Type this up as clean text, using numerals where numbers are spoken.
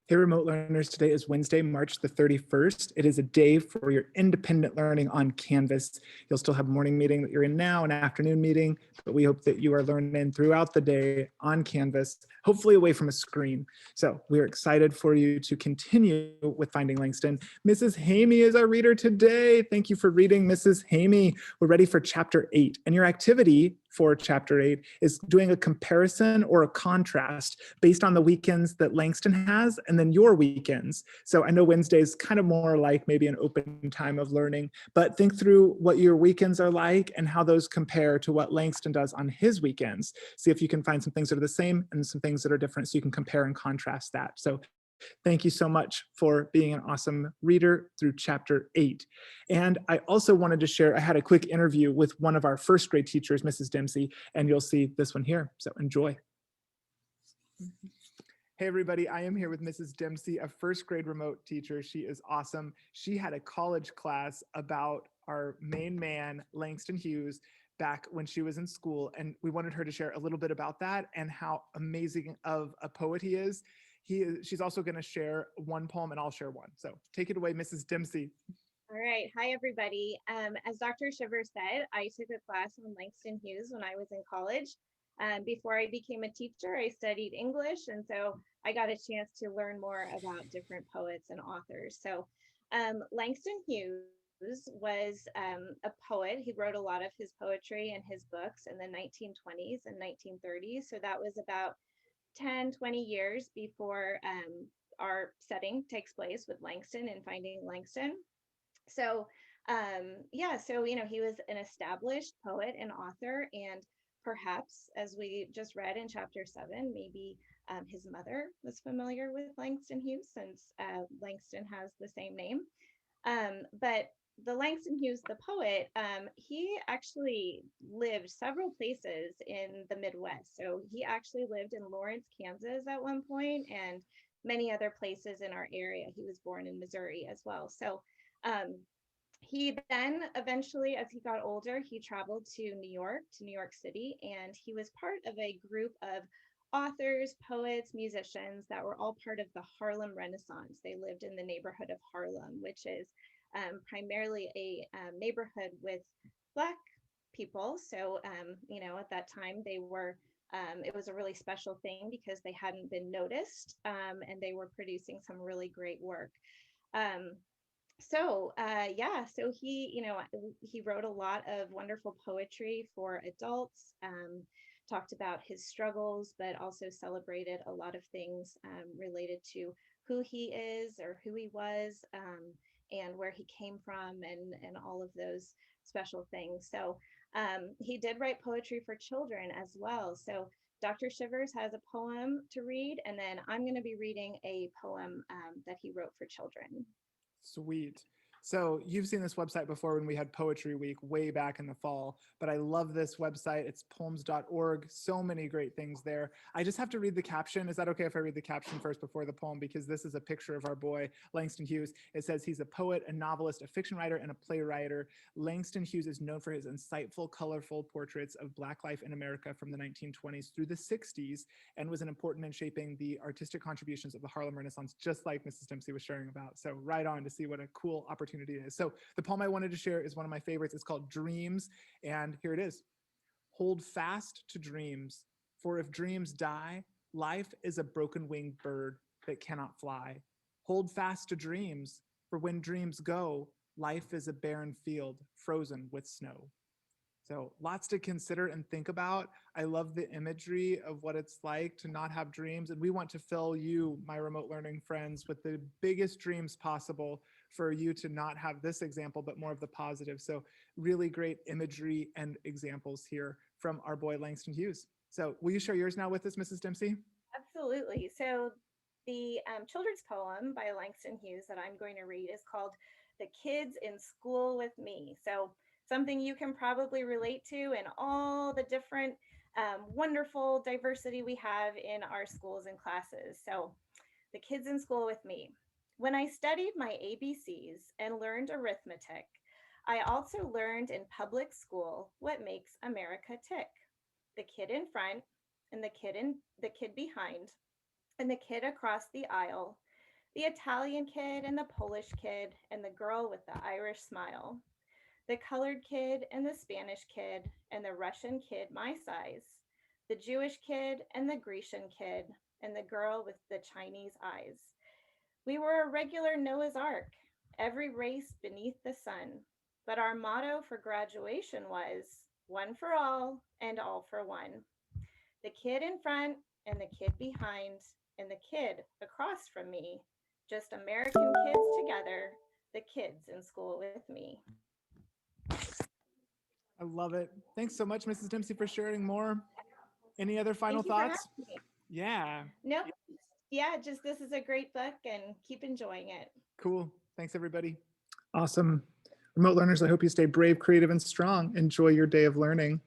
Hey, remote learners, today is Wednesday, March the 31st. It is a day for your independent learning on Canvas. You'll still have morning meeting that you're in now, an afternoon meeting, but we hope that you are learning throughout the day on Canvas, hopefully away from a screen. So we're excited for you to continue with Finding Langston. Mrs. Hamey is our reader today. Thank you for reading, Mrs. Hamey. We're ready for chapter 8, and your activity for chapter 8 is doing a comparison or a contrast based on the weekends that Langston has and then your weekends. So I know Wednesday is kind of more like maybe an open time of learning, but think through what your weekends are like and how those compare to what Langston does on his weekends. See if you can find some things that are the same and some things that are different so you can compare and contrast that. So thank you so much for being an awesome reader through chapter 8. And I also wanted to share, I had a quick interview with one of our first grade teachers, Mrs. Dempsey, and you'll see this one here. So enjoy. Hey everybody, I am here with Mrs. Dempsey, a first grade remote teacher. She is awesome. She had a college class about our main man, Langston Hughes, back when she was in school. And we wanted her to share a little bit about that and how amazing of a poet he is. She's also going to share one poem and I'll share one. So take it away, Mrs. Dempsey. All right. Hi, everybody. As Dr. Shiver said, I took a class on Langston Hughes when I was in college. Before I became a teacher, I studied English, and so I got a chance to learn more about different poets and authors. So Langston Hughes was a poet. He wrote a lot of his poetry and his books in the 1920s and 1930s. So that was about 10, 20 years before our setting takes place with Langston and Finding Langston. So yeah, so he was an established poet and author, and perhaps, as we just read in chapter 7, maybe his mother was familiar with Langston Hughes, since Langston has the same name. But the Langston Hughes, the poet, he actually lived several places in the Midwest. So he actually lived in Lawrence, Kansas at one point, and many other places in our area. He was born in Missouri as well. So um, he then eventually, as he got older, he traveled to New York City, and he was part of a group of authors, poets, musicians that were all part of the Harlem Renaissance. They lived in the neighborhood of Harlem, which is primarily a neighborhood with Black people. So, at that time, they were. It was a really special thing because they hadn't been noticed, and they were producing some really great work. Um, so he wrote a lot of wonderful poetry for adults, talked about his struggles, but also celebrated a lot of things related to who he is or who he was, and where he came from, and all of those special things. So he did write poetry for children as well. So Dr. Shivers has a poem to read, and then I'm going to be reading a poem that he wrote for children. Sweet. So you've seen this website before when we had Poetry Week way back in the fall, but I love this website. It's poems.org. So many great things there. I just have to read the caption. Is that okay if I read the caption first before the poem? Because this is a picture of our boy, Langston Hughes. It says he's a poet, a novelist, a fiction writer, and a playwright. Langston Hughes is known for his insightful, colorful portraits of Black life in America from the 1920s through the 60s, and was an important in shaping the artistic contributions of the Harlem Renaissance, just like Mrs. Dempsey was sharing about. So right on to see what a cool opportunity it is. So the poem I wanted to share is one of my favorites. It's called Dreams, and here it is. Hold fast to dreams, for if dreams die, life is a broken-winged bird that cannot fly. Hold fast to dreams, for when dreams go, life is a barren field frozen with snow. So lots to consider and think about. I love the imagery of what it's like to not have dreams. And we want to fill you, my remote learning friends, with the biggest dreams possible for you to not have this example, but more of the positive. So really great imagery and examples here from our boy Langston Hughes. So will you share yours now with us, Mrs. Dempsey? Absolutely. So the children's poem by Langston Hughes that I'm going to read is called The Kids in School with Me. So something you can probably relate to in all the different wonderful diversity we have in our schools and classes. So the kids in school with me. When I studied my ABCs and learned arithmetic, I also learned in public school what makes America tick. The kid in front and the kid behind and the kid across the aisle, the Italian kid and the Polish kid and the girl with the Irish smile, the colored kid and the Spanish kid and the Russian kid my size, the Jewish kid and the Grecian kid and the girl with the Chinese eyes. We were a regular Noah's Ark, every race beneath the sun. But our motto for graduation was one for all for one. The kid in front and the kid behind and the kid across from me. Just American kids together, the kids in school with me. I love it. Thanks so much, Mrs. Dempsey, for sharing more. Any other final Thank you for thoughts? having me. Yeah, Nope. Yeah, just this is a great book and keep enjoying it. cool. Thanks, everybody. Awesome. Remote learners, I hope you stay brave, creative, and strong. Enjoy your day of learning.